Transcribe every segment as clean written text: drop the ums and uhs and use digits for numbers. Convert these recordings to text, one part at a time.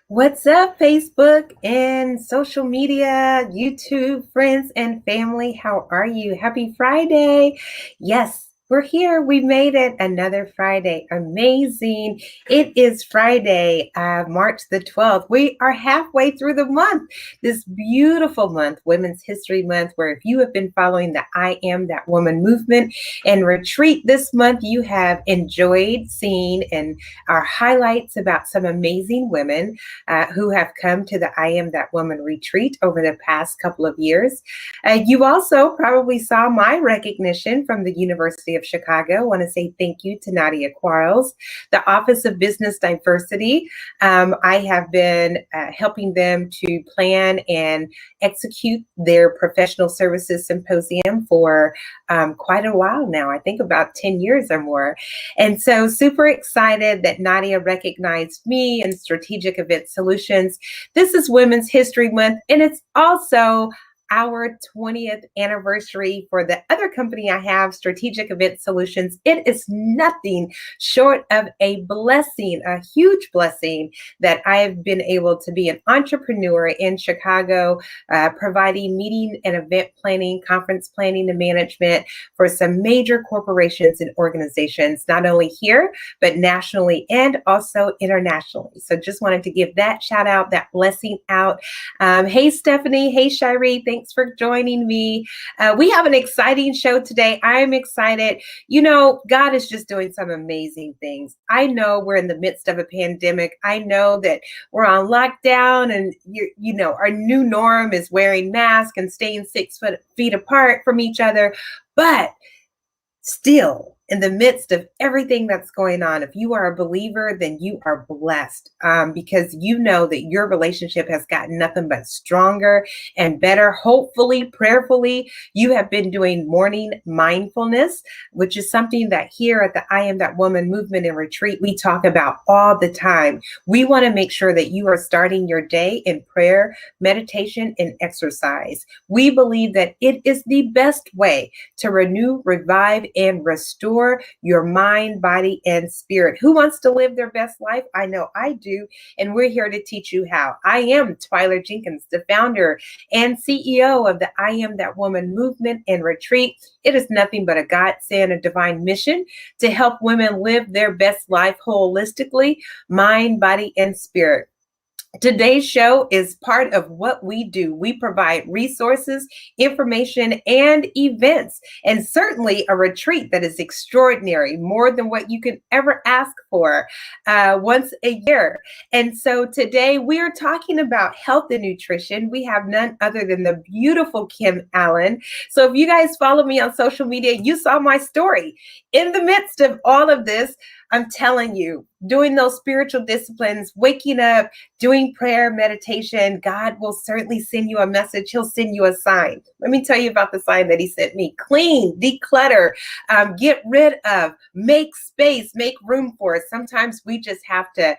What's up, Facebook and social media, YouTube, friends and family? How are you? Happy Friday. Yes, we're here. We made it another Friday. Amazing. It is Friday, March the 12th. We are halfway through the month, this beautiful month, Women's History Month, where if you have been following the I Am That Woman movement and retreat this month, you have enjoyed seeing and our highlights about some amazing women who have come to the I Am That Woman retreat over the past couple of years. You also probably saw my recognition from the University of Chicago. I want to say thank you to Nadia Quarles, the Office of Business Diversity. I have been helping them to plan and execute their professional services symposium for quite a while now. I think about 10 years or more. And so super excited that Nadia recognized me in Strategic Event Solutions. This is Women's History Month, and it's also our 20th anniversary for the other company I have, Strategic Event Solutions. It is nothing short of a blessing, a huge blessing that I have been able to be an entrepreneur in Chicago, providing meeting and event planning, conference planning and management for some major corporations and organizations, not only here, but nationally and also internationally. So just wanted to give that shout out, that blessing out. Hey, Stephanie. Hey, Shiree. Thanks for joining me. We have an exciting show today. I'm excited. You know, God is just doing some amazing things. I know we're in the midst of a pandemic. I know that we're on lockdown and, you know, our new norm is wearing masks and staying 6 feet apart from each other. But still, in the midst of everything that's going on, if you are a believer, then you are blessed because you know that your relationship has gotten nothing but stronger and better. Hopefully, prayerfully, you have been doing morning mindfulness, which is something that here at the I Am That Woman movement and retreat, we talk about all the time. We want to make sure that you are starting your day in prayer, meditation, and exercise. We believe that it is the best way to renew, revive, and restore your mind, body, and spirit. Who wants to live their best life? I know I do, and we're here to teach you how. I am Twyla Jenkins, the founder and CEO of the I Am That Woman movement and retreat. It is nothing but a godsend, a divine mission to help women live their best life holistically, mind, body, and spirit. Today's show is part of what we do. We provide resources, information, and events, and certainly a retreat that is extraordinary, more than what you could ever ask for once a year. And so today we are talking about health and nutrition. We have none other than the beautiful Kim Allen. So if you guys follow me on social media, you saw my story. In the midst of all of this, I'm telling you, doing those spiritual disciplines, waking up, doing prayer, meditation, God will certainly send you a message. He'll send you a sign. Let me tell you about the sign that he sent me. Clean, declutter, get rid of, make space, make room for it. Sometimes we just have to,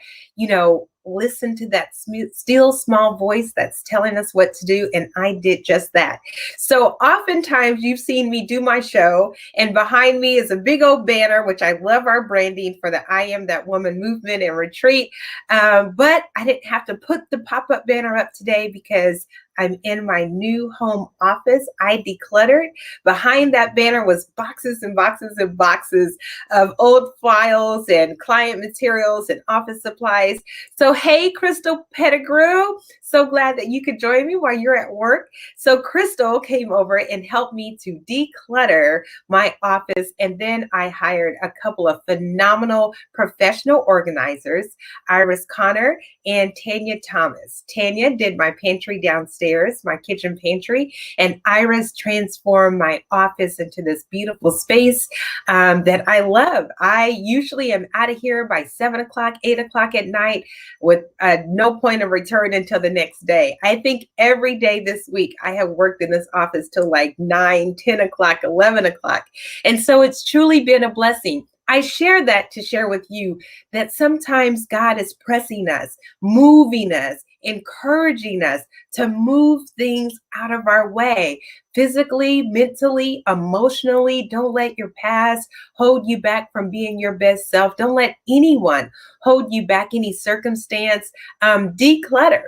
listen to that still small voice that's telling us what to do. And I did just that. So oftentimes you've seen me do my show, and behind me is a big old banner, which I love our branding for the I Am That Woman movement and retreat. But I didn't have to put the pop-up banner up today because I'm in my new home office. I decluttered. Behind that banner was boxes and boxes and boxes of old files and client materials and office supplies. So, hey, Crystal Pettigrew, so glad that you could join me while you're at work. So Crystal came over and helped me to declutter my office. And then I hired a couple of phenomenal professional organizers, Iris Connor and Tanya Thomas. Tanya did my pantry downstairs, my kitchen pantry, and Iris transformed my office into this beautiful space that I love. I usually am out of here by 7 o'clock, 8 o'clock at night with no point of return until the next day. I think every day this week I have worked in this office till like 9, 10 o'clock, 11 o'clock. And so it's truly been a blessing. I share that to share with you that sometimes God is pressing us, moving us, encouraging us to move things out of our way. Physically, mentally, emotionally, don't let your past hold you back from being your best self. Don't let anyone hold you back, any circumstance. Declutter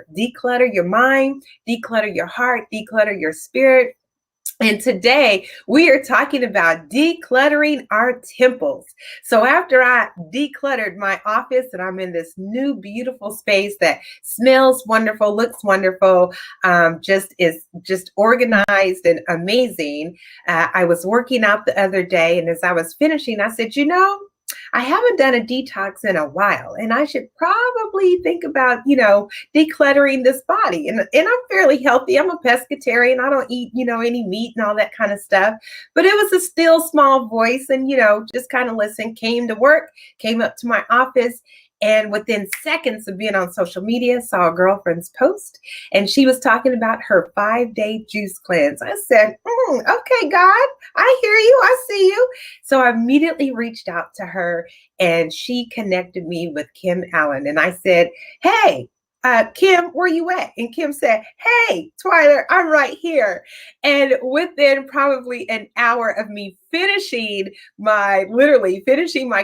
your mind, declutter your heart, declutter your spirit. And today we are talking about decluttering our temples. So after I decluttered my office and I'm in this new beautiful space that smells wonderful, looks wonderful, just is just organized and amazing. I was working out the other day, and as I was finishing, I said, I haven't done a detox in a while, and I should probably think about, decluttering this body. And I'm fairly healthy. I'm a pescatarian. I don't eat, any meat and all that kind of stuff. But it was a still small voice, and, just kind of listened, came to work, came up to my office. And within seconds of being on social media, saw a girlfriend's post, and she was talking about her 5-day juice cleanse. I said, okay, God, I hear you. I see you. So I immediately reached out to her, and she connected me with Kim Allen. And I said, hey, Kim, where you at? And Kim said, hey, Twyla, I'm right here. And within probably an hour of me finishing my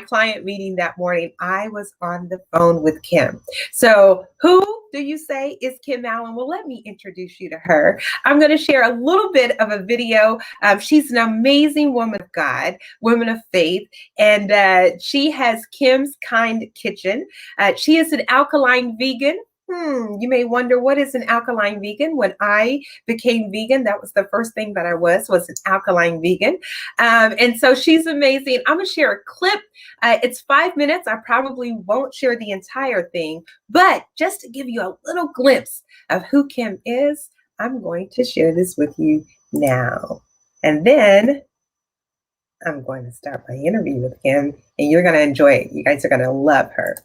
client meeting that morning, I was on the phone with Kim. So who do you say is Kim Allen? Well, let me introduce you to her. I'm going to share a little bit of a video. She's an amazing woman of God, woman of faith, and she has Kim's Kind Kitchen. She is an alkaline vegan. You may wonder, what is an alkaline vegan? When I became vegan, that was the first thing that I was an alkaline vegan. And so she's amazing. I'm going to share a clip. It's 5 minutes. I probably won't share the entire thing, but just to give you a little glimpse of who Kim is, I'm going to share this with you now. And then I'm going to start my interview with Kim, and you're going to enjoy it. You guys are going to love her.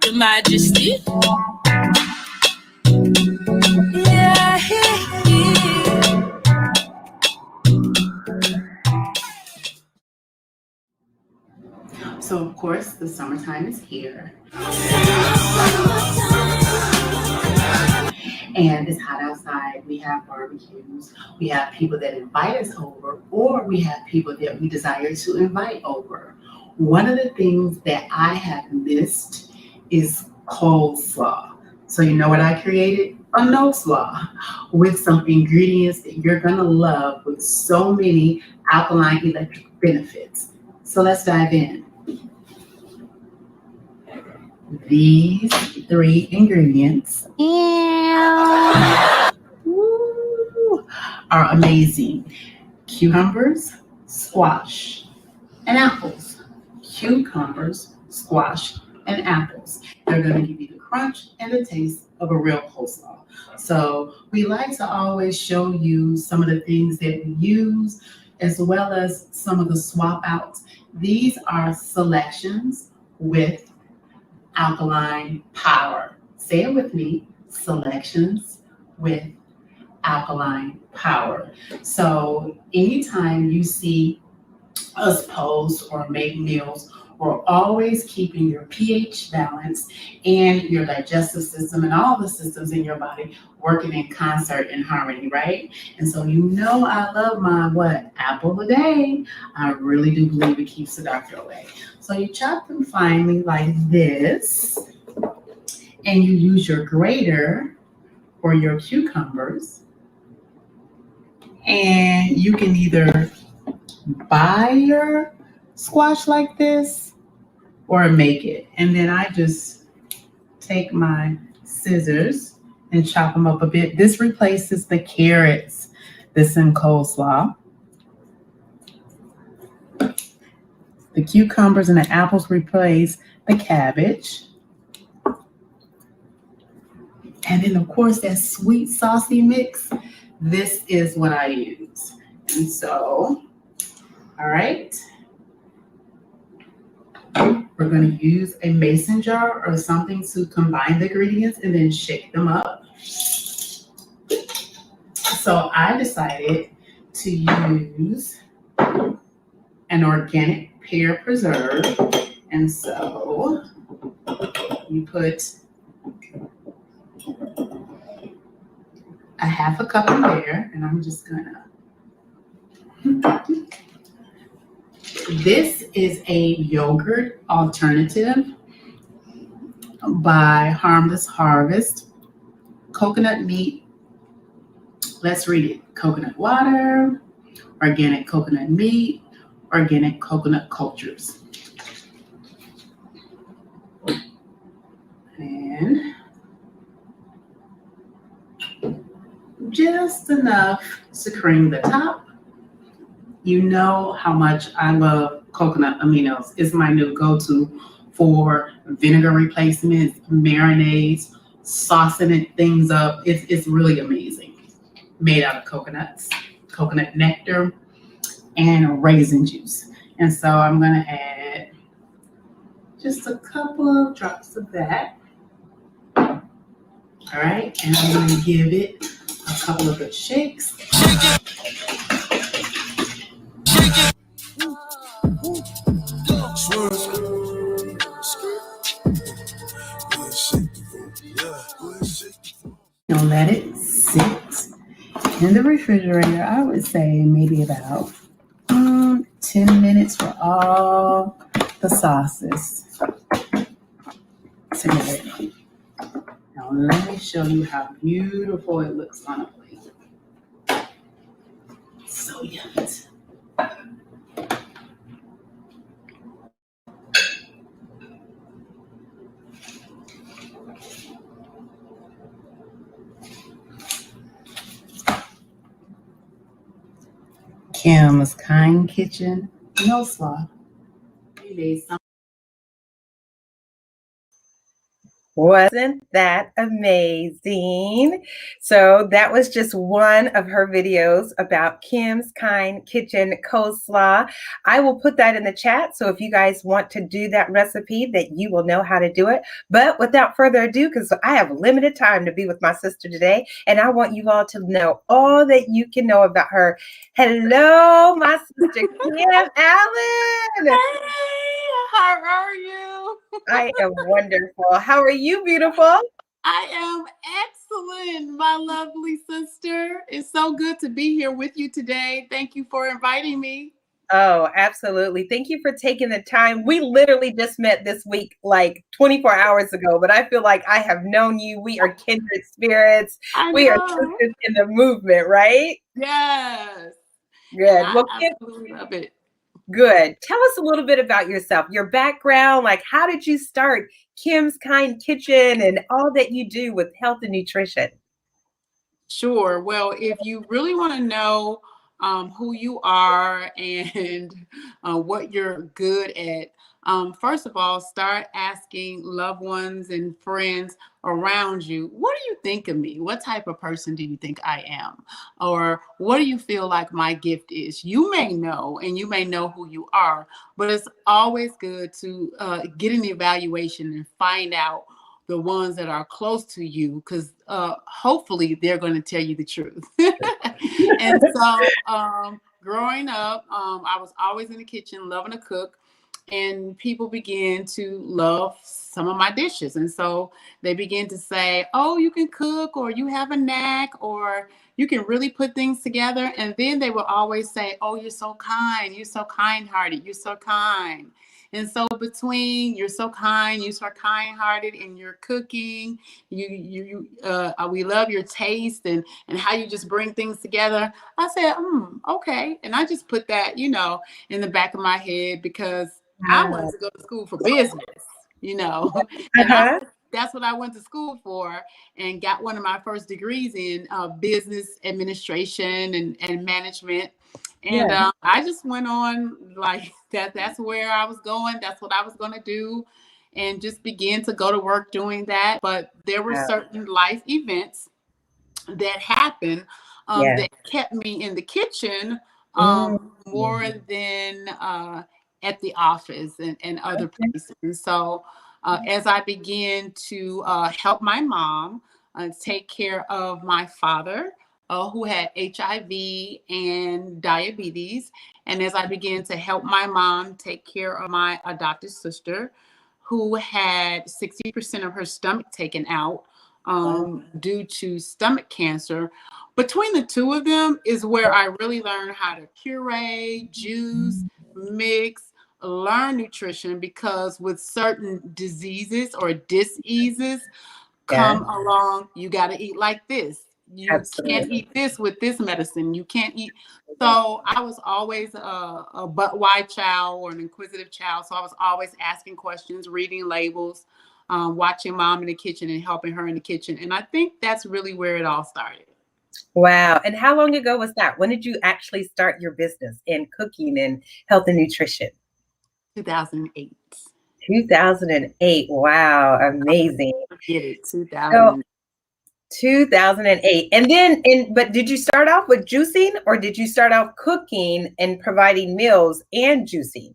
Your Majesty. So, of course, the summertime is here. And it's hot outside. We have barbecues. We have people that invite us over, or we have people that we desire to invite over. One of the things that I have missed is coleslaw. So you know what I created? A no slaw with some ingredients that you're going to love, with so many alkaline electric benefits. So let's dive in. These 3 ingredients are amazing. Cucumbers, squash, and apples. Cucumbers, squash, and apples. They're going to give you the crunch and the taste of a real coleslaw. So we like to always show you some of the things that we use, as well as some of the swap outs. These are selections with alkaline power. Say it with me, selections with alkaline power. So anytime you see us post or make meals, we're always keeping your pH balance and your digestive system and all the systems in your body working in concert and harmony, right? And so I love my apple a day. I really do believe it keeps the doctor away. So you chop them finely like this, and you use your grater for your cucumbers. And you can either buy your squash like this or make it. And then I just take my scissors and chop them up a bit. This replaces the carrots that's in coleslaw. The cucumbers and the apples replace the cabbage. And then, of course, that sweet, saucy mix, this is what I use. And so, all right. We're going to use a mason jar or something to combine the ingredients and then shake them up. So I decided to use an organic pear preserve. And so you put a half a cup in there, and I'm just gonna. This is a yogurt alternative by Harmless Harvest. Coconut meat. Let's read it. Coconut water, organic coconut meat, organic coconut cultures. And just enough to cream the top. You know how much I love coconut aminos. It's my new go-to for vinegar replacements, marinades, saucing things up. It's really amazing. Made out of coconuts, coconut nectar, and raisin juice. And so I'm gonna add just a couple of drops of that. All right, and I'm gonna give it a couple of good shakes. Now let it sit in the refrigerator. I would say maybe about 10 minutes for all the sauces to get ready. Now let me show you how beautiful it looks on a plate. So yummy. Kim's Kind Kitchen, no sloth. We made some. Wasn't that amazing? So that was just one of her videos about Kim's Kind Kitchen coleslaw. I will put that in the chat. So if you guys want to do that recipe, that you will know how to do it. But without further ado, because I have limited time to be with my sister today, and I want you all to know all that you can know about her. Hello, my sister, Kim Allen. Hey, how are you? I am wonderful. How are you, beautiful? I am excellent, my lovely sister. It's so good to be here with you today. Thank you for inviting me. Oh, absolutely. Thank you for taking the time. We literally just met this week, like 24 hours ago, but I feel like I have known you. We are kindred spirits. I We are know. sisters in the movement, right? Yes. Good. I Well, Kim, absolutely love it. good. Tell us a little bit about yourself, your background. Like, how did you start Kim's Kind Kitchen and all that you do with health and nutrition? Sure. Well, if you really want to know who you are and what you're good at, first of all, start asking loved ones and friends around you, what do you think of me? What type of person do you think I am? Or what do you feel like my gift is? You may know, and you may know who you are, but it's always good to get an evaluation and find out the ones that are close to you, because hopefully they're going to tell you the truth. And so growing up, I was always in the kitchen loving to cook, and people began to love some of my dishes. And so they began to say, oh, you can cook, or you have a knack, or you can really put things together. And then they will always say, oh, you're so kind, you're so kind-hearted, you're so kind. And so between you're so kind, you're so kind-hearted, and you're cooking, we love your taste and how you just bring things together. I said, okay. And I just put that, in the back of my head, because I wanted to go to school for business, and that's what I went to school for, and got one of my first degrees in business administration and management. And I just went on like that. That's where I was going. That's what I was going to do. And just began to go to work doing that. But there were certain life events that happened that kept me in the kitchen more than at the office and other Okay. places. And so as I began to help my mom take care of my father, who had HIV and diabetes, and as I began to help my mom take care of my adopted sister, who had 60% of her stomach taken out Wow. due to stomach cancer. Between the two of them is where I really learned how to puree, juice, mix, learn nutrition, because with certain diseases or diseases Yeah, come along, you got to eat like this. You can't absolutely. eat this with this medicine. You can't eat. So I was always a but why child or an inquisitive child. So I was always asking questions, reading labels, watching mom in the kitchen and helping her in the kitchen. And I think that's really where it all started. Wow. And how long ago was that? When did you actually start your business in cooking and health and nutrition? 2008. 2008. Wow, amazing. Forget it. So 2008. 2008. And then but did you start off with juicing or did you start off cooking and providing meals and juicing?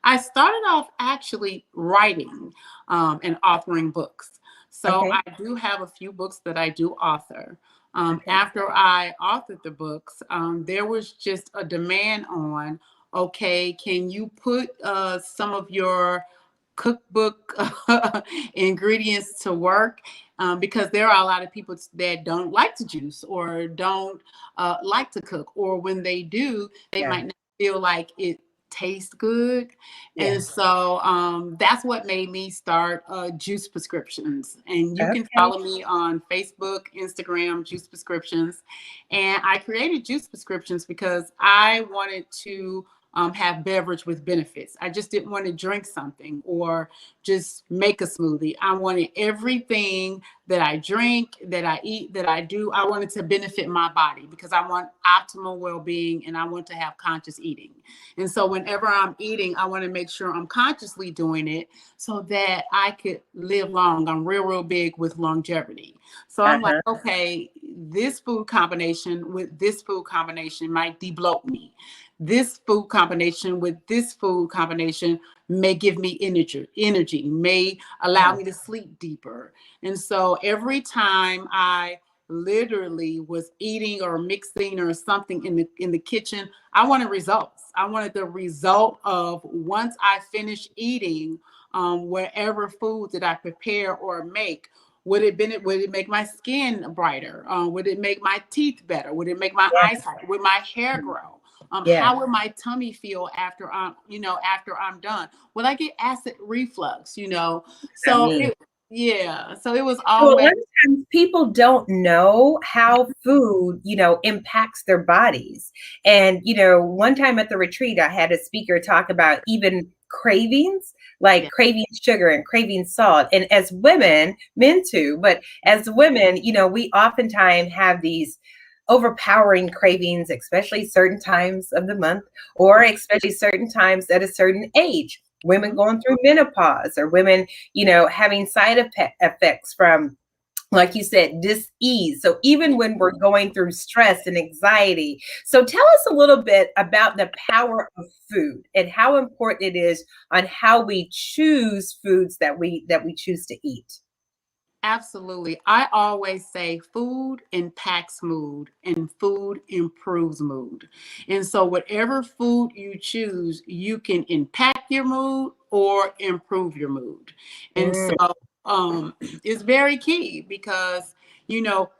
I started off actually writing and authoring books. So Okay. I do have a few books that I do author. Okay. After I authored the books, there was just a demand on, okay, can you put some of your cookbook ingredients to work? Because there are a lot of people that don't like to juice or don't like to cook, or when they do, they Yeah. might not feel like it tastes good. Yeah. And so that's what made me start Juice Prescriptions. And you can Okay. follow me on Facebook, Instagram, Juice Prescriptions. And I created Juice Prescriptions because I wanted to have beverage with benefits. I just didn't want to drink something or just make a smoothie. I wanted everything that I drink, that I eat, that I do, I wanted to benefit my body because I want optimal well-being and I want to have conscious eating. And so whenever I'm eating, I want to make sure I'm consciously doing it so that I could live long. I'm real, real big with longevity. So I'm like, Uh-huh. okay, this food combination with this food combination might debloat me. This food combination with this food combination may give me energy, may allow Yeah. me to sleep deeper. And so every time I literally was eating or mixing or something in the kitchen, I wanted results. I wanted the result of once I finished eating whatever food that I prepare or make. Would it make my skin brighter? Would it make my teeth better? Would it make my Yeah. eyesight? Would my hair grow? Yeah. How would my tummy feel after after I'm done? Would I get acid reflux? I So mean, yeah. So it was well, a lot always of times people don't know how food, impacts their bodies. And, one time at the retreat, I had a speaker talk about even cravings, like yeah, craving sugar and craving salt. And as women, men too, but as women, we oftentimes have these overpowering cravings, especially certain times of the month, or especially certain times at a certain age. Women mhm, going through menopause, or women having side effects from, like you said, dis-ease. So even yeah. when we're going through stress and anxiety. So tell us a little bit about the power of food and how important it is on how we choose foods that we choose to eat. Absolutely. I always say food impacts mood and food improves mood. And so, whatever food you choose, you can impact your mood or improve your mood. And so, Mm, it's very key because,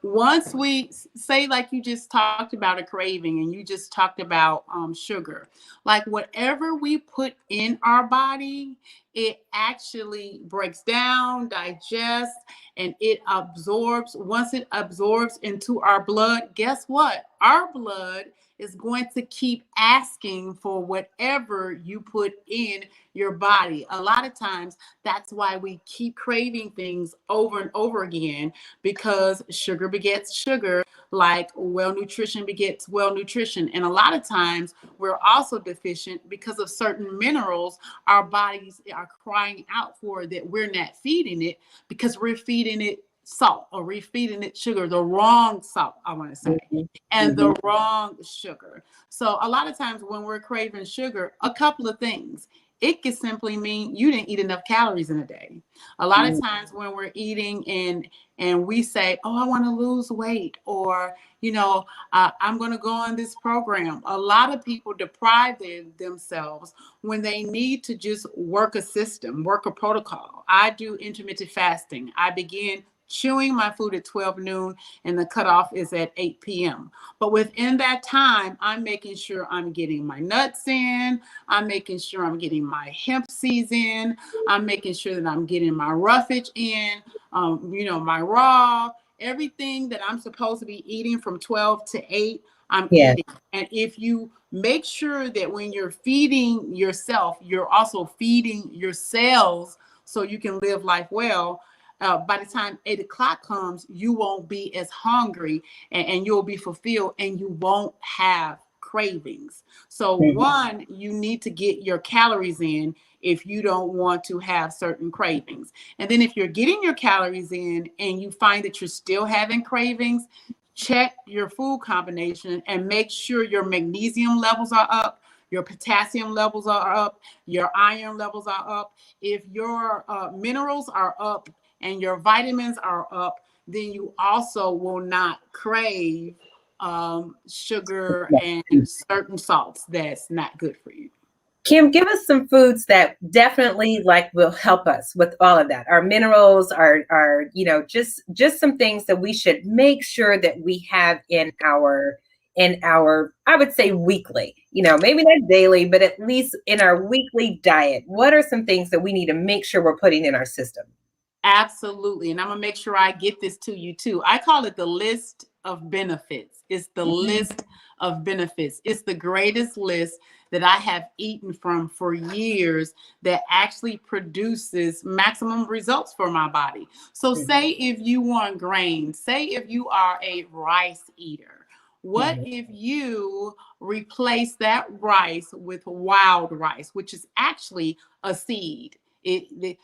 once we say, like you just talked about a craving and you just talked about sugar, like whatever we put in our body, it actually breaks down, digests, and it absorbs. Once it absorbs into our blood, guess what? Our blood is going to keep asking for whatever you put in your body. A lot of times, that's why we keep craving things over and over again, because sugar begets sugar, like well nutrition begets well nutrition. And a lot of times, we're also deficient because of certain minerals our bodies are crying out for that we're not feeding it because we're feeding it salt, or we're feeding it sugar, the wrong salt, I want to say, and the wrong sugar. So a lot of times when we're craving sugar, a couple of things. It could simply mean you didn't eat enough calories in a day. A lot of times when we're eating and we say, oh, I want to lose weight, or, I'm going to go on this program. A lot of people deprive themselves when they need to just work a system, work a protocol. I do intermittent fasting. I begin chewing my food at 12 noon and the cutoff is at 8 p.m. But within that time, I'm making sure I'm getting my nuts in. I'm making sure I'm getting my hemp seeds in. I'm making sure that I'm getting my roughage in, my raw, everything that I'm supposed to be eating from 12 to 8, I'm eating. And if you make sure that when you're feeding yourself, you're also feeding your cells so you can live life well, by the time 8 o'clock comes, you won't be as hungry and you'll be fulfilled and you won't have cravings. So one, you need to get your calories in if you don't want to have certain cravings. And then if you're getting your calories in and you find that you're still having cravings, check your food combination and make sure your magnesium levels are up, your potassium levels are up, your iron levels are up. If your minerals are up and your vitamins are up, then you also will not crave sugar and certain salts that's not good for you. Kim, give us some foods that definitely will help us with all of that. Our minerals, our just some things that we should make sure that we have in our I would say weekly, maybe not daily, but at least in our weekly diet. What are some things that we need to make sure we're putting in our system? Absolutely. And I'm going to make sure I get this to you too. I call it the list of benefits. It's the list of benefits. It's the greatest list that I have eaten from for years that actually produces maximum results for my body. So say if you want grains, say if you are a rice eater, what if you replace that rice with wild rice, which is actually a seed? The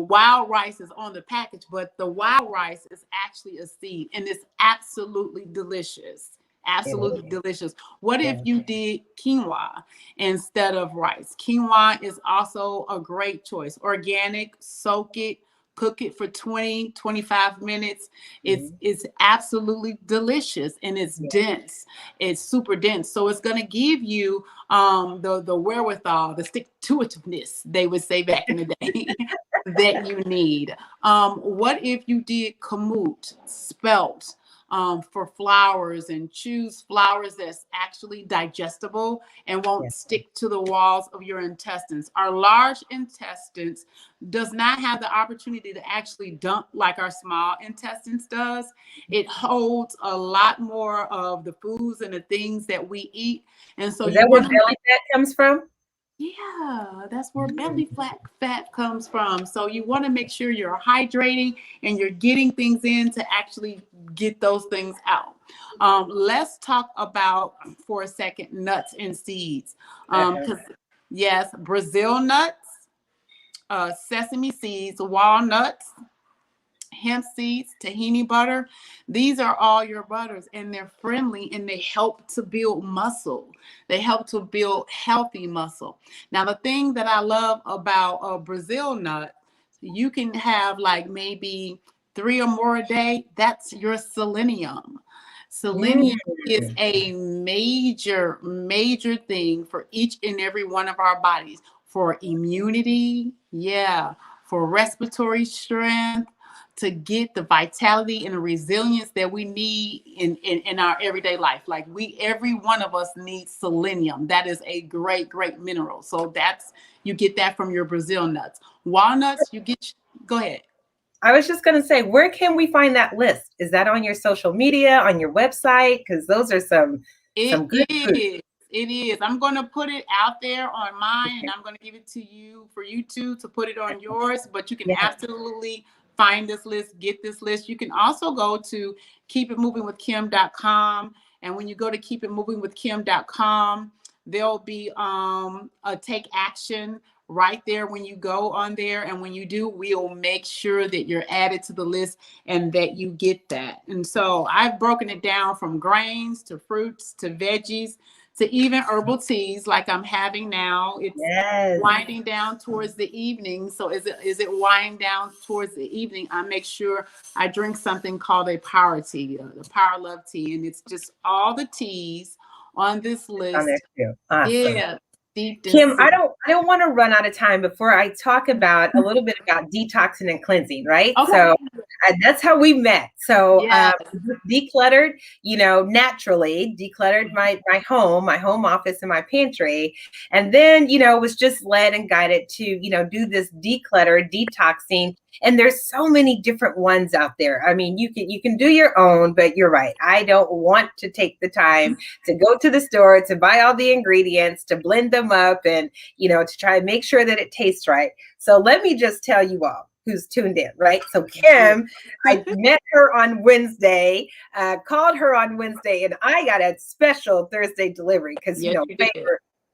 wild rice is on the package, but the wild rice is actually a seed and it's absolutely delicious. Absolutely delicious. What if you did quinoa instead of rice? Quinoa is also a great choice. Organic, soak it, cook it for 20, 25 minutes. It's absolutely delicious and it's dense. It's super dense. So it's going to give you the wherewithal, the stick-to-itiveness, they would say back in the day, that you need. What if you did kamut, spelt, for flours, and choose flours that's actually digestible and won't stick to the walls of your intestines? Our large intestines does not have the opportunity to actually dump like our small intestines does. It holds a lot more of the foods and the things that we eat. And so is that where belly fat comes from? Yeah, that's where belly fat comes from. So you want to make sure you're hydrating and you're getting things in to actually get those things out. Let's talk about for a second nuts and seeds. Because yes, Brazil nuts, sesame seeds, walnuts, hemp seeds, tahini butter. These are all your butters and they're friendly and they help to build muscle. They help to build healthy muscle. Now, the thing that I love about a Brazil nut, you can have like maybe 3 or more a day. That's your selenium. Selenium is a major, major thing for each and every one of our bodies, for immunity, for respiratory strength, to get the vitality and the resilience that we need in our everyday life. Like every one of us needs selenium. That is a great, great mineral. So you get that from your Brazil nuts. Walnuts, go ahead. I was just going to say, where can we find that list? Is that on your social media, on your website? Because those are some good food. It is. I'm going to put it out there on mine and I'm going to give it to you for you to put it on yours. But you can absolutely find this list, get this list. You can also go to keepitmovingwithkim.com. And when you go to keepitmovingwithkim.com, there'll be a take action right there when you go on there. And when you do, we'll make sure that you're added to the list and that you get that. And so I've broken it down from grains to fruits to veggies to even herbal teas like I'm having now. It's Yes. winding down towards the evening. So is it winding down towards the evening? I make sure I drink something called a power tea, the Power Love tea. And it's just all the teas on this On there list. too. Awesome. Yeah. Steeped in Kim, I cinnamon. don't want to run out of time before I talk about a little bit about detoxing and cleansing, right? Okay. So that's how we met. So Yes. decluttered, naturally decluttered my home office, and my pantry, and then was just led and guided to do this declutter detoxing. And there's so many different ones out there. I mean, you can do your own, but you're right. I don't want to take the time to go to the store to buy all the ingredients, to blend them up, and to try and make sure that it tastes right. So let me just tell you all who's tuned in, right? So Kim, I met her on Wednesday, called her on Wednesday, and I got a special Thursday delivery because Yes, you did.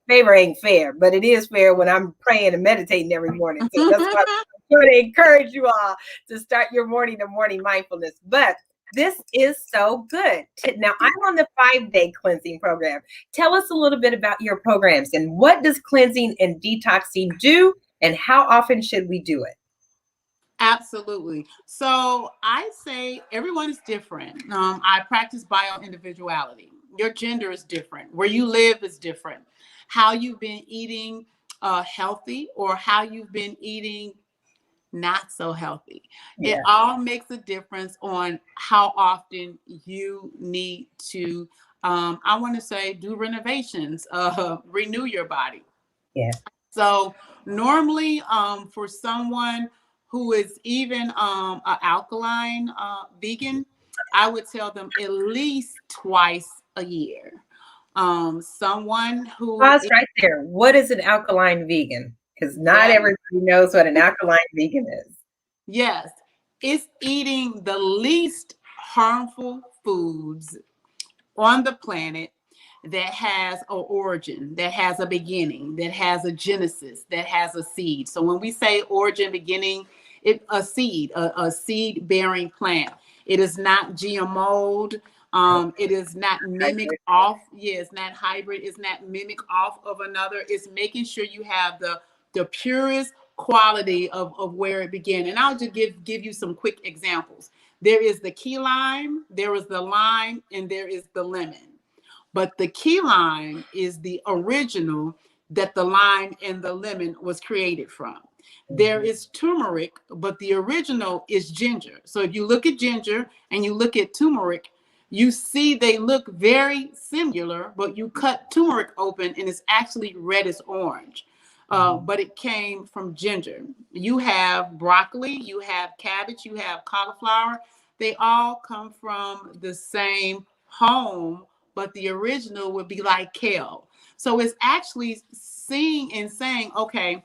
favor ain't fair, but it is fair when I'm praying and meditating every morning. So that's why I'm going to encourage you all to start your morning to morning mindfulness. But this is so good. Now, I'm on the 5-day cleansing program. Tell us a little bit about your programs and what does cleansing and detoxing do, and how often should we do it? Absolutely. So I say everyone is different. I practice bio individuality. Your gender is different. Where you live is different. How you've been eating healthy or how you've been eating not so healthy. Yeah. It all makes a difference on how often you need to, I want to say, do renovations, renew your body. Yeah. So normally, for someone who is even an alkaline vegan, I would tell them at least twice a year. Someone who Pause right there. What is an alkaline vegan? Because not everybody knows what an alkaline vegan is. Yes, it's eating the least harmful foods on the planet that has an origin, that has a beginning, that has a genesis, that has a seed. So when we say origin, beginning, a seed, a seed bearing plant. It is not GMO'd. It is not mimic off. Yeah, it's not hybrid. It's not mimic off of another. It's making sure you have the purest quality of where it began. And I'll just give you some quick examples. There is the key lime, there is the lime, and there is the lemon. But the key lime is the original that the lime and the lemon was created from. There is turmeric, but the original is ginger. So if you look at ginger and you look at turmeric, you see they look very similar, but you cut turmeric open and it's actually reddish orange. But it came from ginger. You have broccoli, you have cabbage, you have cauliflower. They all come from the same home, but the original would be like kale. So it's actually seeing and saying, okay,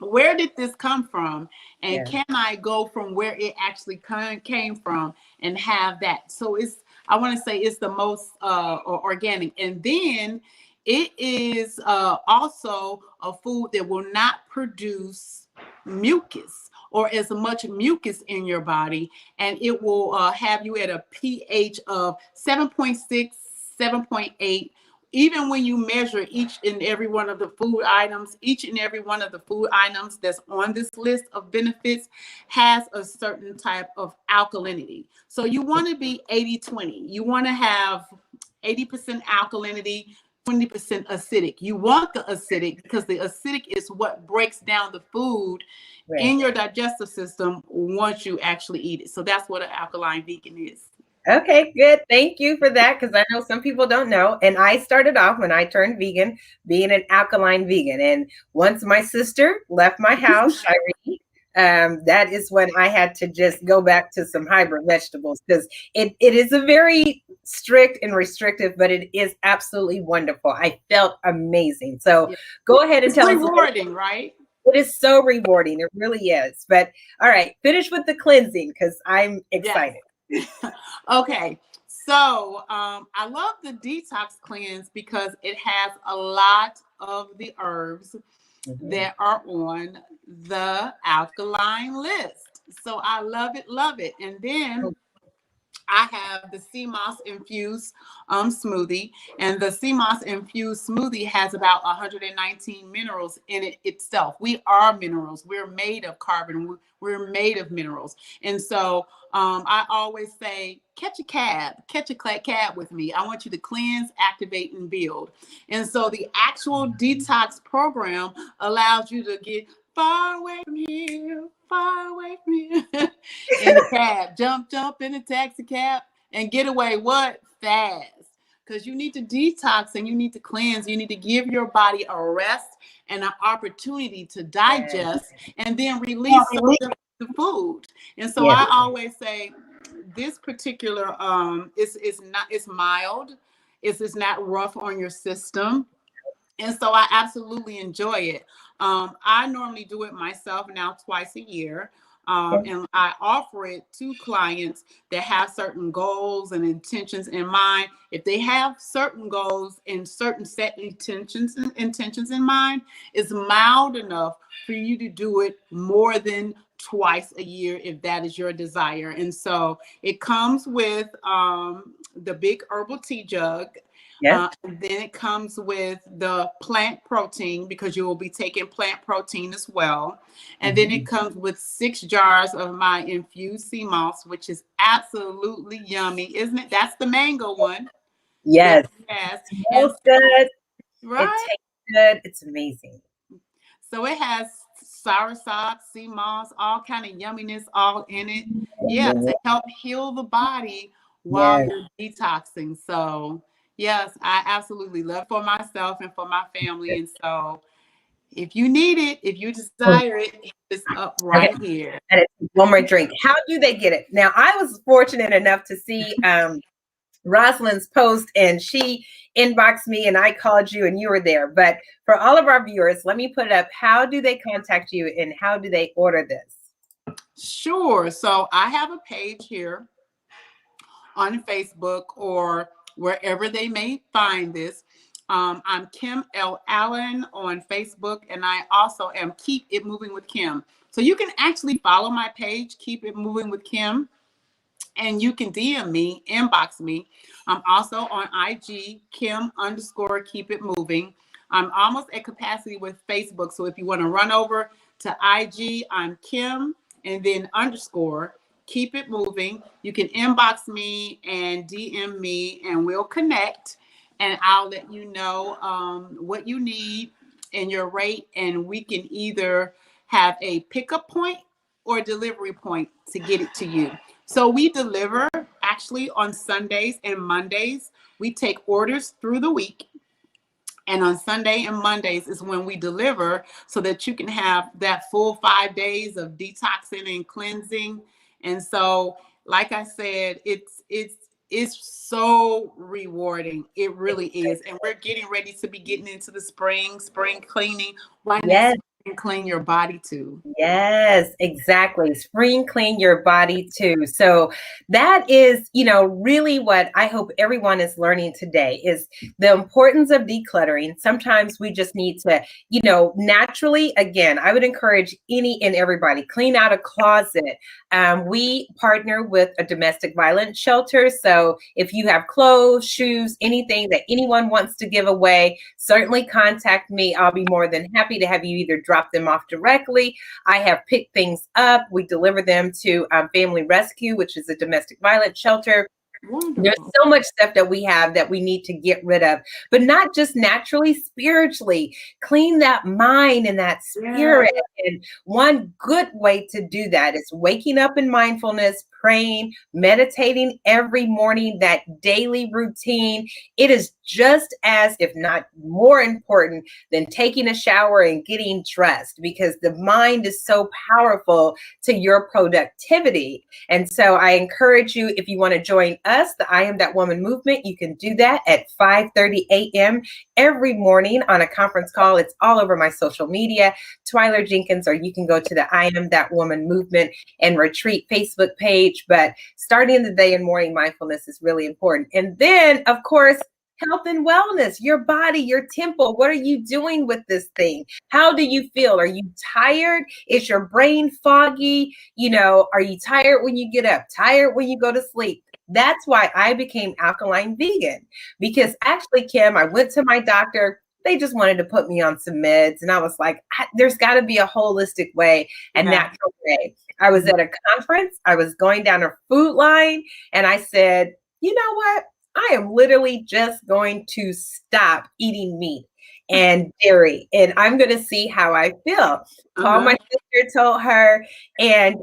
where did this come from? And can I go from where it actually came from and have that? So I want to say it's the most organic. And then it is also a food that will not produce mucus or as much mucus in your body. And it will have you at a pH of 7.6, 7.8. Even when you measure each and every one of the food items, each and every one of the food items that's on this list of benefits has a certain type of alkalinity. So you want to be 80-20. You want to have 80% alkalinity, 20% acidic. You want the acidic because the acidic is what breaks down the food in your digestive system once you actually eat it. So that's what an alkaline vegan is. Okay, good. Thank you for that, because I know some people don't know. And I started off when I turned vegan being an alkaline vegan. And once my sister left my house, that is when I had to just go back to some hybrid vegetables, because it is a very strict and restrictive, but it is absolutely wonderful. I felt amazing. So go ahead and tell us. It's rewarding, right? It is so rewarding. It really is. But all right, finish with the cleansing because I'm excited. Okay, so I love the detox cleanse because it has a lot of the herbs that are on the alkaline list. So I love it, love it. And then I have the sea moss infused smoothie, and the sea moss infused smoothie has about 119 minerals in it itself. We are minerals. We're made of carbon. We're made of minerals. And so I always say, catch a cab with me. I want you to cleanse, activate, and build. And so the actual detox program allows you to get far away from here, far away from here. In the cab, jump in the taxi cab and get away what? Fast. Because you need to detox and you need to cleanse. You need to give your body a rest and an opportunity to digest and then release the food. And so I always say this particular it's mild. It's not rough on your system. And so I absolutely enjoy it. I normally do it myself now twice a year. And I offer it to clients that have certain goals and intentions in mind. If they have certain goals and certain set intentions in mind, it's mild enough for you to do it more than twice a year if that is your desire. And so it comes with the big herbal tea jug. And then it comes with the plant protein because you will be taking plant protein as well. And then it comes with 6 jars of my infused sea moss, which is absolutely yummy, isn't it? That's the mango one. Yes. Yes. It smells good. Right? It tastes good. It's amazing. So it has soursop, sea moss, all kind of yumminess all in it. Yeah, to help heal the body while you're detoxing. So yes, I absolutely love it for myself and for my family. And so if you need it, if you desire it, it's up right here. And it's one more drink. How do they get it? Now, I was fortunate enough to see Rosalind's post, and she inboxed me and I called you and you were there. But for all of our viewers, let me put it up. How do they contact you and how do they order this? Sure. So I have a page here on Facebook or wherever they may find this. I'm Kim L. Allen on Facebook, and I also am Keep It Moving with Kim. So you can actually follow my page, Keep It Moving with Kim, and you can DM me, inbox me. I'm also on IG, Kim_Keep It Moving. I'm almost at capacity with Facebook. So if you want to run over to IG, I'm Kim and then _ Keep It Moving. You can inbox me and DM me and we'll connect and I'll let you know what you need and your rate. And we can either have a pickup point or delivery point to get it to you. So we deliver actually on Sundays and Mondays. We take orders through the week. And on Sunday and Mondays is when we deliver so that you can have that full 5 days of detoxing and cleansing. And so, like I said, it's so rewarding. It really is. And we're getting ready to be getting into the spring cleaning. Why not clean your body too? Yes, exactly. Spring clean your body too. So that is, really what I hope everyone is learning today is the importance of decluttering. Sometimes we just need to, naturally, again, I would encourage any and everybody clean out a closet. We partner with a domestic violence shelter. So if you have clothes, shoes, anything that anyone wants to give away, certainly contact me. I'll be more than happy to have you either drop them off directly. I have picked things up. We deliver them to Family Rescue, which is a domestic violence shelter. Wonderful. There's so much stuff that we have that we need to get rid of, but not just naturally, spiritually. Clean that mind and that spirit. And one good way to do that is waking up in mindfulness, praying, meditating every morning, that daily routine. It is just as, if not more important than taking a shower and getting dressed, because the mind is so powerful to your productivity. And so I encourage you, if you want to join us, the I Am That Woman movement, you can do that at 5:30 a.m. every morning on a conference call. It's all over my social media, Twyler Jenkins, or you can go to the I Am That Woman movement and retreat Facebook page. But starting the day in morning mindfulness is really important. And then, of course, health and wellness, your body, your temple. What are you doing with this thing? How do you feel? Are you tired? Is your brain foggy? Are you tired when you get up? Tired when you go to sleep? That's why I became alkaline vegan, because actually, Kim, I went to my doctor. They just wanted to put me on some meds. And I was like, there's got to be a holistic way, a natural way. I was at a conference. I was going down a food line, and I said, you know what? I am literally just going to stop eating meat and dairy, and I'm going to see how I feel. Called my sister, told her, and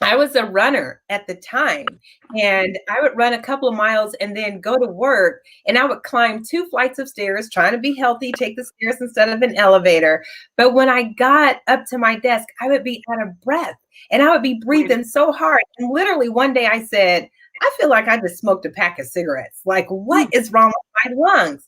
I was a runner at the time, and I would run a couple of miles and then go to work, and I would climb 2 flights of stairs, trying to be healthy, take the stairs instead of an elevator. But when I got up to my desk, I would be out of breath, and I would be breathing so hard. And literally one day I said, I feel like I just smoked a pack of cigarettes. Like, what is wrong with my lungs?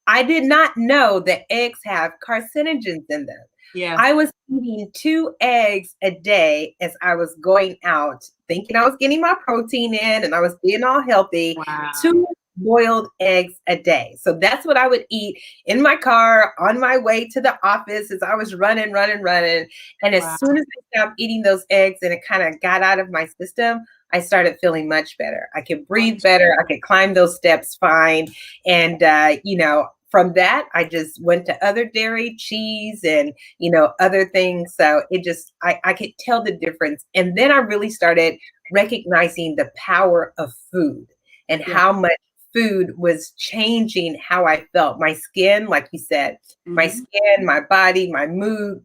I did not know that eggs have carcinogens in them. Yeah. I was eating 2 eggs a day as I was going out, thinking I was getting my protein in and I was being all healthy. Wow. 2 boiled eggs a day. So that's what I would eat in my car on my way to the office as I was running. And as soon as I stopped eating those eggs and it kind of got out of my system, I started feeling much better. I could breathe better. I could climb those steps fine. And, from that, I just went to other dairy, cheese, and, other things. So it just, I could tell the difference. And then I really started recognizing the power of food and how much food was changing how I felt. My skin, like you said, my skin, my body, my mood,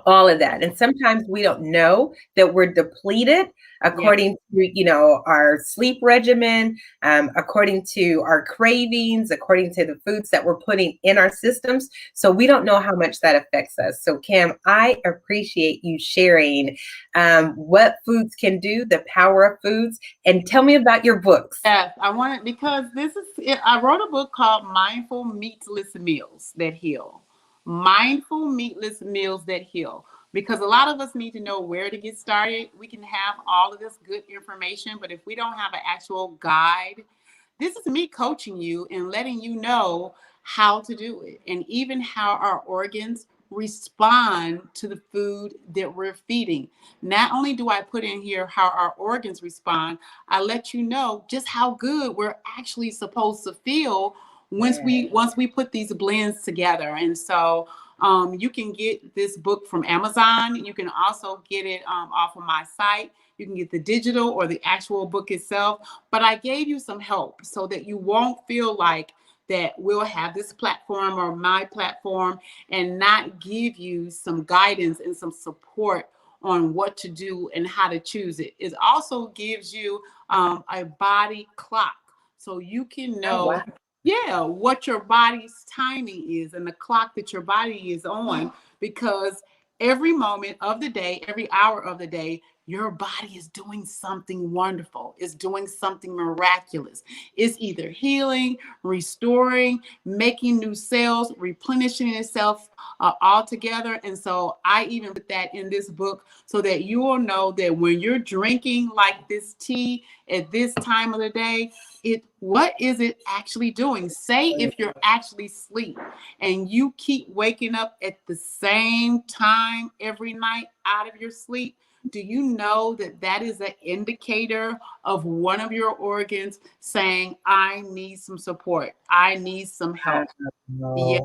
all of that. And sometimes we don't know that we're depleted according to, our sleep regimen, according to our cravings, according to the foods that we're putting in our systems. So we don't know how much that affects us. So Kim, I appreciate you sharing what foods can do, the power of foods, and tell me about your books. Yes, I want it because I wrote a book called Mindful Meatless Meals That Heal. Mindful Meatless Meals That Heal. Because a lot of us need to know where to get started. We can have all of this good information, but if we don't have an actual guide, this is me coaching you and letting you know how to do it, and even how our organs respond to the food that we're feeding. Not only do I put in here how our organs respond, I let you know just how good we're actually supposed to feel once we put these blends together. And so you can get this book from Amazon. You can also get it off of my site. You can get the digital or the actual book itself. But I gave you some help so that you won't feel like that we'll have this platform or my platform and not give you some guidance and some support on what to do and how to choose it. It also gives you a body clock so you can know what your body's timing is and the clock that your body is on, because every moment of the day, every hour of the day, your body is doing something wonderful. It's doing something miraculous. It's either healing, restoring, making new cells, replenishing itself all together. And so I even put that in this book so that you will know that when you're drinking like this tea at this time of the day, what is it actually doing? Say if you're actually asleep and you keep waking up at the same time every night out of your sleep, do you know that that is an indicator of one of your organs saying, I need some support. I need some help. Yeah.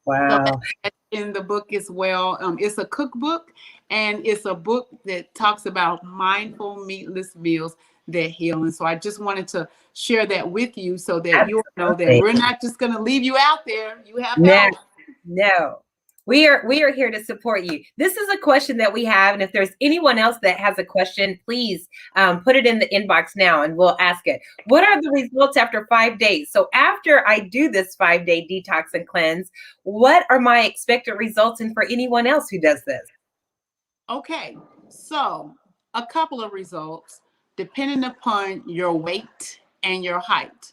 Wow. So that's in the book as well. It's a cookbook, and it's a book that talks about mindful meatless meals that heal. And so I just wanted to share that with you so that you'll know that we're not just going to leave you out there. You have help. No. We are here to support you. This is a question that we have, and if there's anyone else that has a question, please put it in the inbox now and we'll ask it. What are the results after 5 days? So after I do this 5-day detox and cleanse, what are my expected results, and for anyone else who does this? Okay, so a couple of results depending upon your weight and your height.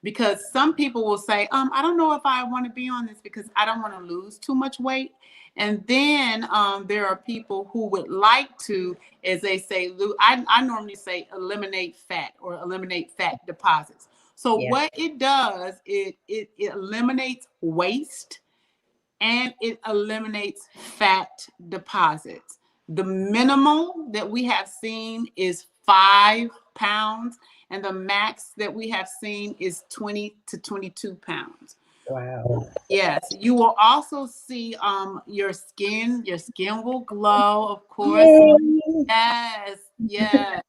Because some people will say, I don't know if I want to be on this because I don't want to lose too much weight. And then there are people who would like to, as they say, I normally say eliminate fat or eliminate fat deposits. So Yeah. what it does, it eliminates waste and it eliminates fat deposits. The minimal that we have seen is 5 pounds, and the max that we have seen is 20 to 22 pounds. Wow. Yes, you will also see your skin will glow, of course. Yay. Yes, yes.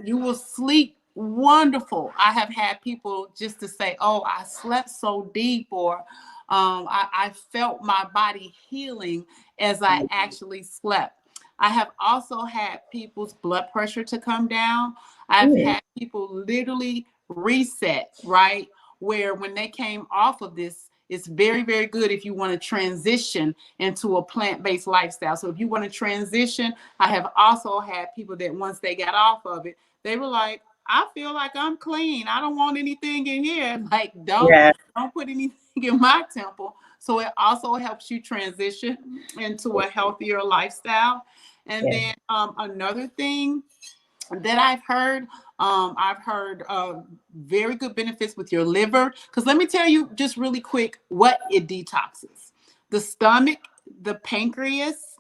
You will sleep wonderful. I have had people just to say, "Oh, I slept so deep," or I felt my body healing as I actually slept. I have also had people's blood pressure to come down. I've Mm. had people literally reset, right? Where when they came off of this, it's very, very good if you want to transition into a plant-based lifestyle. So if you want to transition, I have also had people that once they got off of it, they were like, I feel like I'm clean. I don't want anything in here. Like, Yeah. don't put anything in my temple. So it also helps you transition into a healthier lifestyle. And Yeah. then another thing that I've heard very good benefits with your liver. Because let me tell you just really quick what it detoxes: the stomach, the pancreas,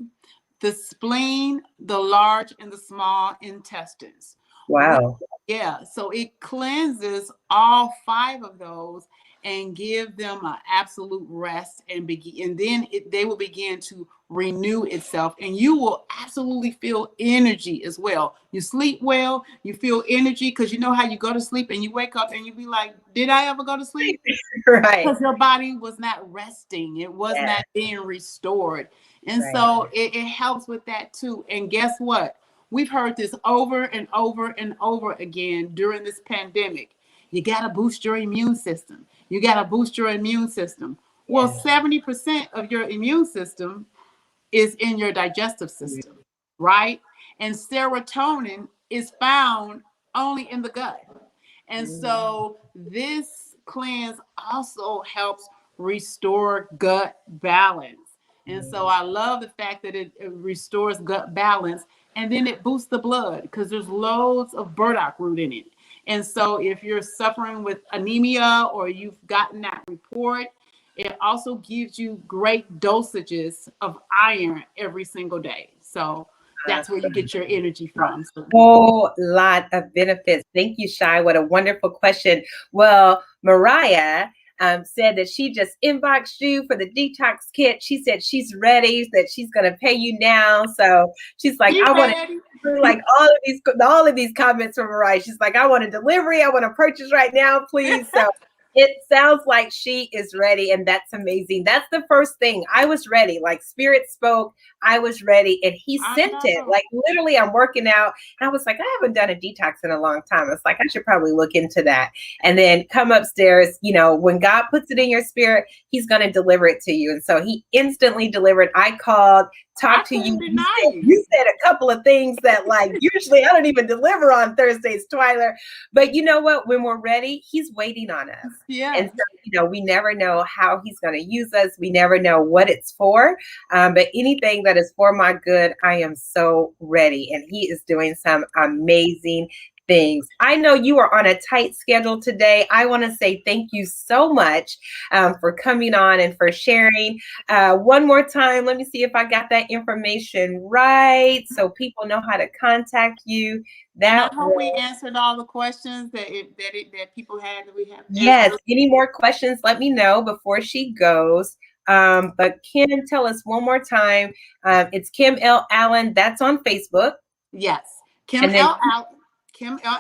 the spleen, the large and the small intestines. Wow. Yeah, so it cleanses all 5 of those and give them an absolute rest and begin, and then they will begin to renew itself, and you will absolutely feel energy as well. You sleep well, you feel energy, because you know how you go to sleep and you wake up and you be like, did I ever go to sleep? Right. Because your body was not resting, it was Yeah. not being restored. And Right. so it helps with that too. And guess what? We've heard this over and over and over again during this pandemic. You got to boost your immune system. You got to boost your immune system. Well, Yeah. 70% of your immune system is in your digestive system, right? And serotonin is found only in the gut. And so this cleanse also helps restore gut balance. And so I love the fact that it restores gut balance, and then it boosts the blood because there's loads of burdock root in it. And so if you're suffering with anemia or you've gotten that report, it also gives you great dosages of iron every single day. So that's where you Awesome. get your energy from. So, Whole lot of benefits. Thank you, Shai. What a wonderful question. Well, Mariah said that she just inboxed you for the detox kit. She said she's ready, that she's going to pay you now. So she's like, you I want ready? to like all of these comments from Mariah. She's like, I want a delivery. I want to purchase right now, please. So it sounds like she is ready, and that's amazing. That's the first thing. I was ready. Like Spirit spoke, I was ready, and he sent it. Like literally, I'm working out, and I was like, I haven't done a detox in a long time. It's like I should probably look into that. And then come upstairs. You know, when God puts it in your spirit, He's going to deliver it to you. And so He instantly delivered. I called, talked to you. You said a couple of things that like usually I don't even deliver on Thursdays, Twyler. But you know what? When we're ready, He's waiting on us. Yeah. And so, you know, we never know how He's going to use us. We never know what it's for. But anything that is for my good, I am so ready. And He is doing some amazing things. I know you are on a tight schedule today. I want to say thank you so much for coming on and for sharing. One more time, let me see if I got that information right so people know how to contact you. And I hope we answered all the questions that people had that we have. Yes. Any more questions, let me know before she goes. But Kim, tell us one more time. It's Kim L. Allen. That's on Facebook. Yes. Kim L.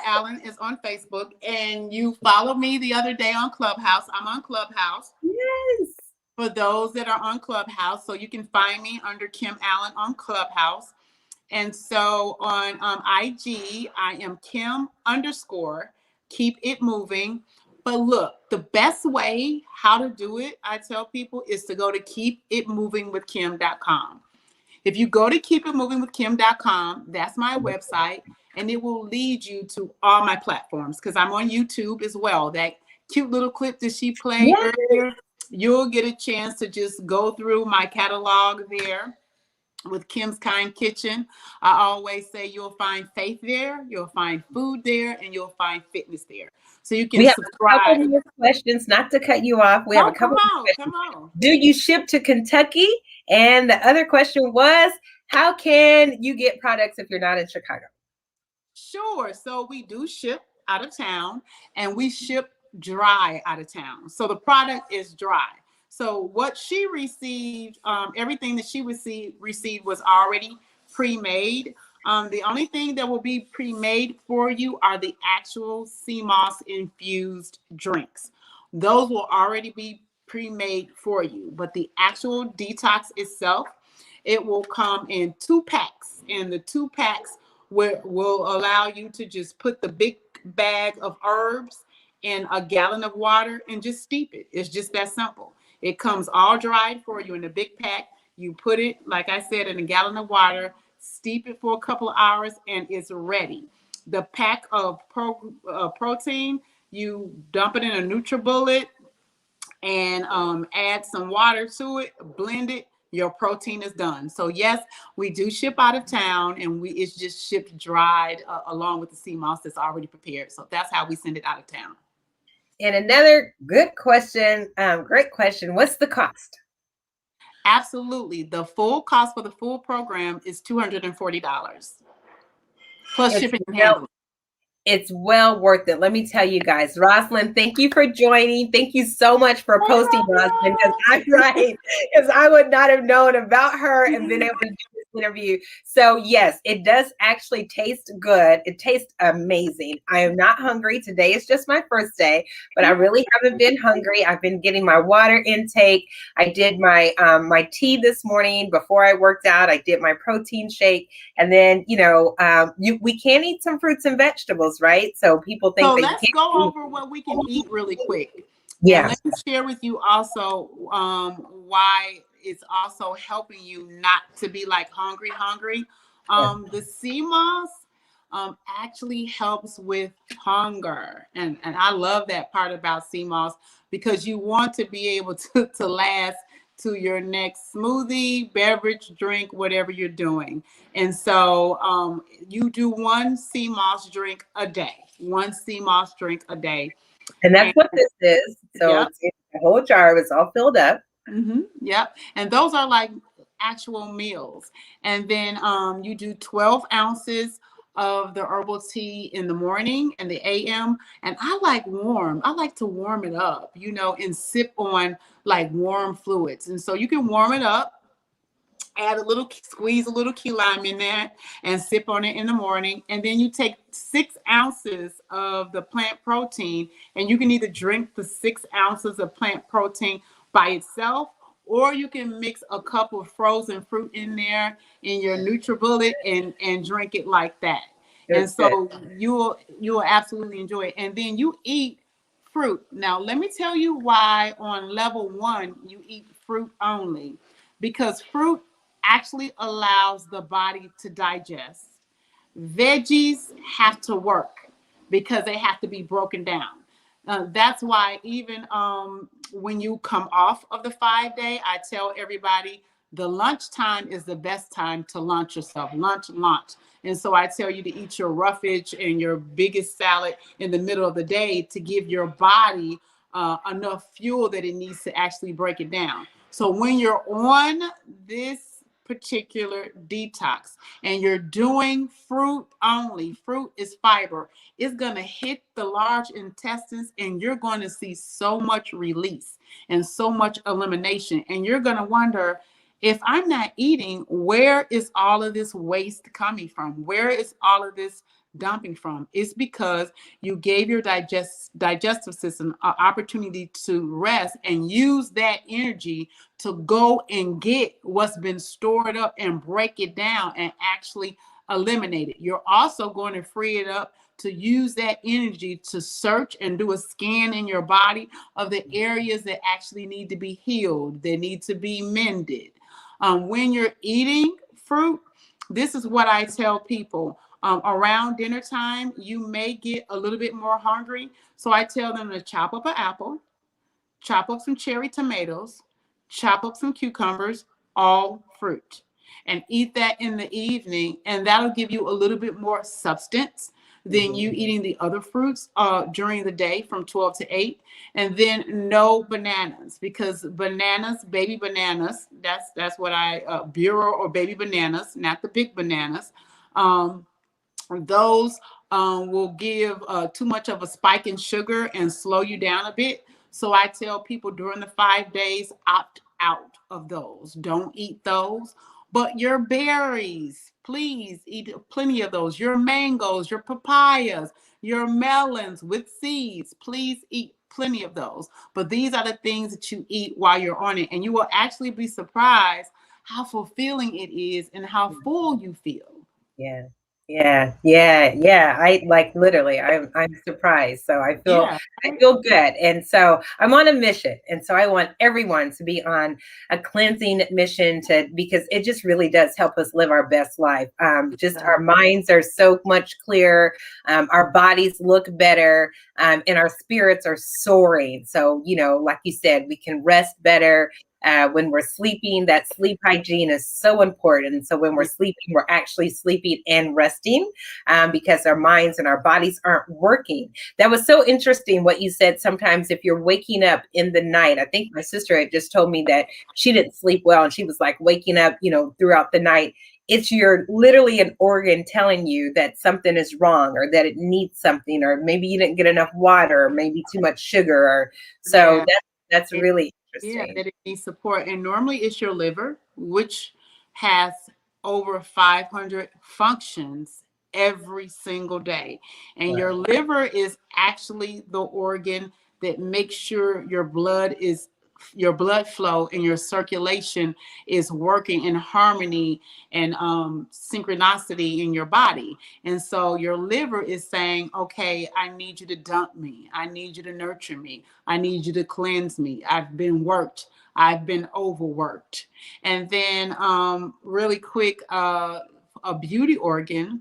Allen is on Facebook. And you followed me the other day on Clubhouse. I'm on Clubhouse. Yes. For those that are on Clubhouse. So you can find me under Kim Allen on Clubhouse. And so on IG, I am Kim _ keep it moving. But look, the best way how to do it, I tell people, is to go to keepitmovingwithkim.com. If you go to keepitmovingwithkim.com, that's my website, and it will lead you to all my platforms because I'm on YouTube as well. That cute little clip that she played earlier, you'll get a chance to just go through my catalog there. with Kim's Kind Kitchen. I always say you'll find faith there, you'll find food there, and you'll find fitness there. So you We can have a couple subscribe. more questions, not to cut you off. We have a No, come couple more on, come questions. on. Do you ship to Kentucky? And the other question was, how can you get products if you're not in Chicago? Sure. So we do ship out of town and we ship dry out of town. So the product is dry. So what she received, everything that she received was already pre-made. The only thing that will be pre-made for you are the actual sea moss infused drinks. Those will already be pre-made for you. But the actual detox itself, it will come in 2 packs, and the 2 packs will allow you to just put the big bag of herbs in a gallon of water and just steep it. It's just that simple. It comes all dried for you in a big pack. You put it, like I said, in a gallon of water, steep it for a couple of hours, and it's ready. The pack of protein, you dump it in a NutriBullet and add some water to it, blend it, your protein is done. So yes, we do ship out of town, and it's just shipped dried along with the sea moss that's already prepared. So that's how we send it out of town. And another good question, great question. What's the cost? Absolutely. The full cost for the full program is $240 plus shipping and handling. It's well worth it. Let me tell you guys. Rosalind, thank you for joining. Thank you so much for posting, Rosalind, because I'm right, because I would not have known about her and been able to do this interview. So yes, it does actually taste good. It tastes amazing. I am not hungry. Today is just my first day, but I really haven't been hungry. I've been getting my water intake. I did my my tea this morning before I worked out. I did my protein shake. And then, we can eat some fruits and vegetables, right? So people think that let's go over what we can eat really quick. Yeah. And let me share with you also why it's also helping you not to be like hungry. The sea moss actually helps with hunger. And I love that part about sea moss, because you want to be able to last to your next smoothie, beverage, drink, whatever you're doing. And so you do one sea moss drink a day. One sea moss drink a day. And that's what this is. So Yep. it's the whole jar is all filled up. Yep. And those are like actual meals. And then you do 12 ounces of the herbal tea in the morning and the AM. And I like warm. I like to warm it up, and sip on like warm fluids. And so you can warm it up, squeeze a little key lime in there and sip on it in the morning. And then you take 6 ounces of the plant protein, and you can either drink the 6 ounces of plant protein by itself, or you can mix a cup of frozen fruit in there in your NutriBullet and drink it like that. And so you'll absolutely enjoy it. And then you eat fruit. Now, let me tell you why on level 1 you eat fruit only, because fruit actually allows the body to digest. Veggies have to work because they have to be broken down. That's why even when you come off of the 5-day, I tell everybody the lunch time is the best time to lunch yourself. Lunch. And so I tell you to eat your roughage and your biggest salad in the middle of the day to give your body enough fuel that it needs to actually break it down. So when you're on this particular detox and you're doing fruit only, fruit is fiber, it's going to hit the large intestines, and you're going to see so much release and so much elimination. And you're going to wonder, if I'm not eating, where is all of this waste coming from? Where is all of this dumping from? It's because you gave your digestive system an opportunity to rest and use that energy to go and get what's been stored up and break it down and actually eliminate it. You're also going to free it up to use that energy to search and do a scan in your body of the areas that actually need to be healed, that need to be mended. When you're eating fruit, this is what I tell people. Around dinner time, you may get a little bit more hungry. So I tell them to chop up an apple, chop up some cherry tomatoes, chop up some cucumbers, all fruit. and eat that in the evening, and that'll give you a little bit more substance than you eating the other fruits during the day from 12 to 8. And then no bananas, because bananas, baby bananas, that's what I bureau or baby bananas, not the big bananas. Those will give too much of a spike in sugar and slow you down a bit. So I tell people during the 5 days, opt out of those. Don't eat those. But your berries, please eat plenty of those. Your mangoes, your papayas, your melons with seeds, please eat plenty of those. But these are the things that you eat while you're on it. And you will actually be surprised how fulfilling it is and how full you feel. Yeah. Yeah. I like literally I'm surprised. So Yeah. I feel good. And so I'm on a mission. And so I want everyone to be on a cleansing mission because it just really does help us live our best life. Just our minds are so much clearer. Our bodies look better, and our spirits are soaring. So, like you said, we can rest better. When we're sleeping, that sleep hygiene is so important. So when we're sleeping, we're actually sleeping and resting because our minds and our bodies aren't working. That was so interesting what you said. Sometimes if you're waking up in the night, I think my sister had just told me that she didn't sleep well and she was like waking up, throughout the night. It's literally an organ telling you that something is wrong or that it needs something, or maybe you didn't get enough water, or maybe too much sugar. So that's really yeah, interesting. that it needs support. And normally it's your liver, which has over 500 functions every single day. And your liver is actually the organ that makes sure your blood flow and your circulation is working in harmony and synchronicity in your body. And so your liver is saying, okay, I need you to dump me. I need you to nurture me. I need you to cleanse me. I've been worked. I've been overworked. And then really quick, a beauty organ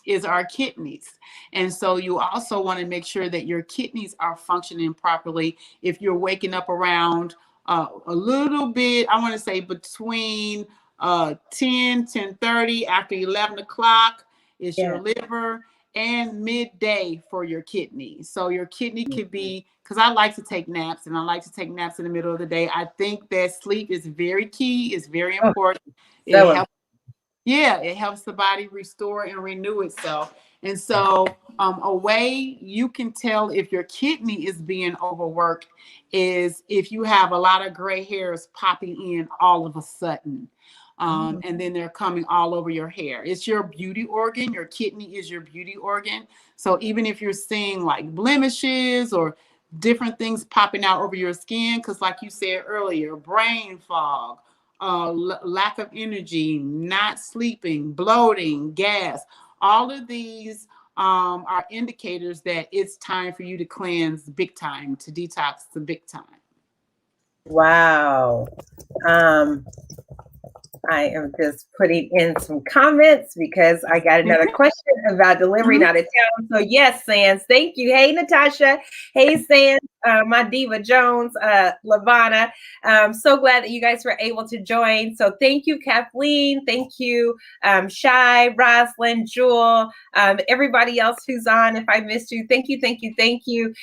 is our kidneys. And so you also want to make sure that your kidneys are functioning properly. If you're waking up around a little bit, I want to say between 10:30 after 11 o'clock is your liver, and midday for your kidney. So your kidney could be, because I like to take naps, and I like to take naps in the middle of the day. I think that sleep is very key, it's very important. It helps. Yeah, it helps the body restore and renew itself. And so a way you can tell if your kidney is being overworked is if you have a lot of gray hairs popping in all of a sudden. And then they're coming all over your hair. It's your beauty organ. Your kidney is your beauty organ. So even if you're seeing like blemishes or different things popping out over your skin, because like you said earlier, brain fog, lack of energy, not sleeping, bloating, gas, all of these are indicators that it's time for you to cleanse big time, to detox the big time. Wow. I am just putting in some comments because I got another question about delivering out of town. So yes, Sans, thank you. Hey, Natasha. Hey, Sans, my diva Jones, Lavana. So glad that you guys were able to join. So thank you, Kathleen. Thank you, Shy, Roslyn, Jewel, everybody else who's on. If I missed you, thank you, thank you, thank you.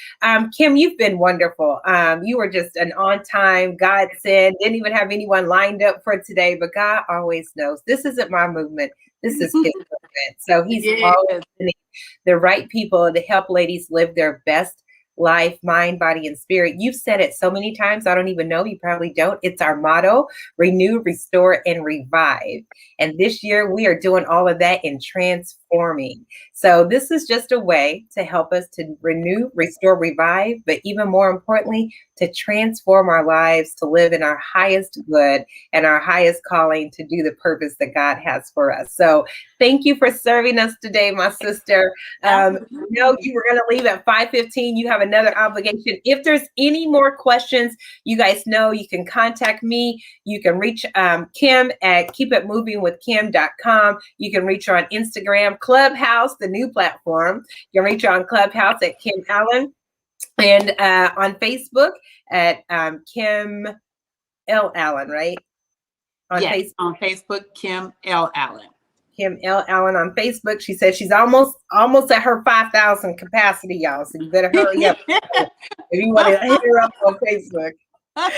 Kim, you've been wonderful. You were just an on-time godsend. Didn't even have anyone lined up for today, but God always knows. This isn't my movement. This is his movement. So he's always sending the right people to help ladies live their best life, mind, body, and spirit. You've said it so many times. I don't even know. You probably don't. It's our motto: renew, restore, and revive. And this year we are doing all of that in transforming. So this is just a way to help us to renew, restore, revive, but even more importantly, to transform our lives, to live in our highest good and our highest calling, to do the purpose that God has for us. So thank you for serving us today, my sister. No, you were going to leave at 5:15. You have another obligation. If there's any more questions, you guys know you can contact me. You can reach Kim at keepitmovingwithkim.com. You can reach her on Instagram, Clubhouse, the new platform. You can reach her on Clubhouse at Kim Allen, and on Facebook at Kim L. Allen, right? on Yes, Facebook. on Facebook, Kim L. Allen. Kim L. Allen on Facebook. She says she's almost at her 5,000 capacity, y'all. So you better hurry up if you want to hit her up on Facebook. Yeah,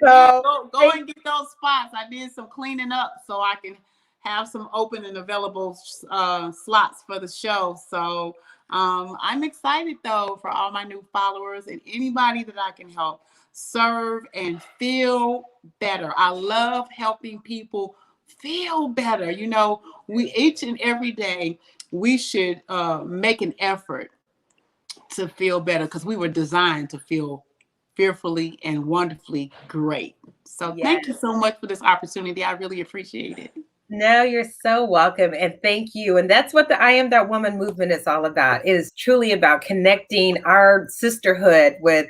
So go and get those spots. I did some cleaning up so I can have some open and available slots for the show. So I'm excited though for all my new followers and anybody that I can help serve and feel better. I love helping people feel better. You know, we each and every day we should make an effort to feel better because we were designed to feel fearfully and wonderfully great. So thank you yes. so much for this opportunity. I really appreciate it. No, you're so welcome. And thank you. And that's what the I Am That Woman movement is all about. It is truly about connecting our sisterhood with,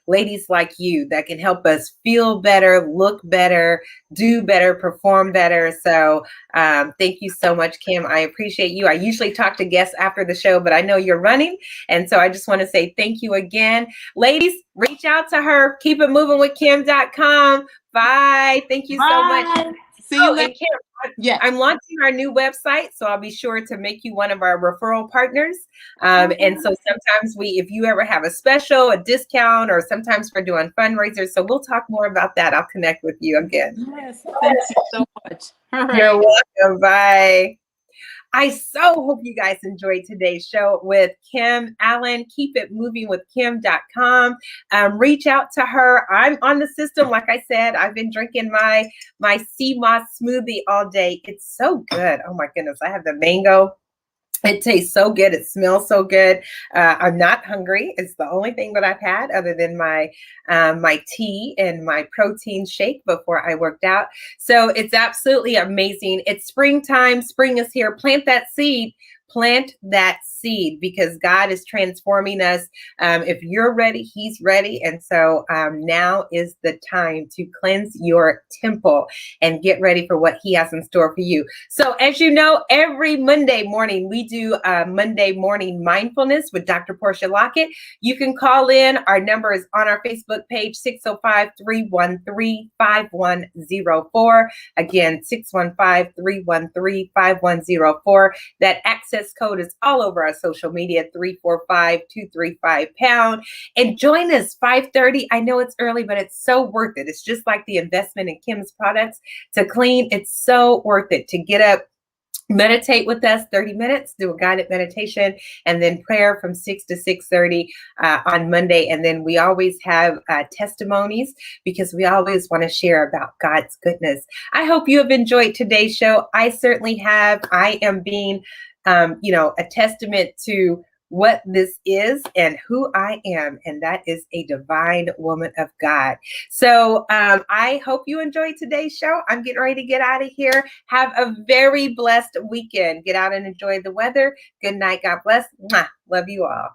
ladies like you that can help us feel better, look better, do better, perform better. So thank you so much, Kim. I appreciate you. I usually talk to guests after the show, but I know you're running. And so I just want to say thank you again. Ladies, reach out to her. Keep it moving with Kim.com. Bye. Thank you so much. Bye. See you later. And Kim, Yes. I'm launching our new website, so I'll be sure to make you one of our referral partners. And so sometimes if you ever have a special, a discount, or sometimes we're doing fundraisers. So we'll talk more about that. I'll connect with you again. Yes. Thank you so much. All right. You're welcome. Bye. I so hope you guys enjoyed today's show with Kim Allen. Keep it moving with Kim.com. Reach out to her. I'm on the system. Like I said, I've been drinking my sea moss smoothie all day. It's so good. Oh my goodness. I have the mango. It tastes so good. It smells so good. I'm not hungry. It's the only thing that I've had other than my tea and my protein shake before I worked out. So it's absolutely amazing. It's springtime. Spring is here. Plant that seed. Plant that seed because God is transforming us. If you're ready, He's ready. And so now is the time to cleanse your temple and get ready for what He has in store for you. So as you know, every Monday morning, we do Monday morning mindfulness with Dr. Portia Lockett. You can call in. Our number is on our Facebook page, 605-313-5104. Again, 615-313-5104. That access code is all over our social media, 345-235-POUND. And join us 5:30. I know it's early, but it's so worth it. It's just like the investment in Kim's products to clean. It's so worth it to get up, meditate with us 30 minutes, do a guided meditation, and then prayer from 6 to 6:30 on Monday. And then we always have testimonies because we always want to share about God's goodness. I hope you have enjoyed today's show. I certainly have. I am being, a testament to what this is and who I am, and that is a divine woman of God. So I hope you enjoyed today's show. I'm getting ready to get out of here. Have a very blessed weekend. Get out and enjoy the weather. Good night. God bless. Mwah. Love you all.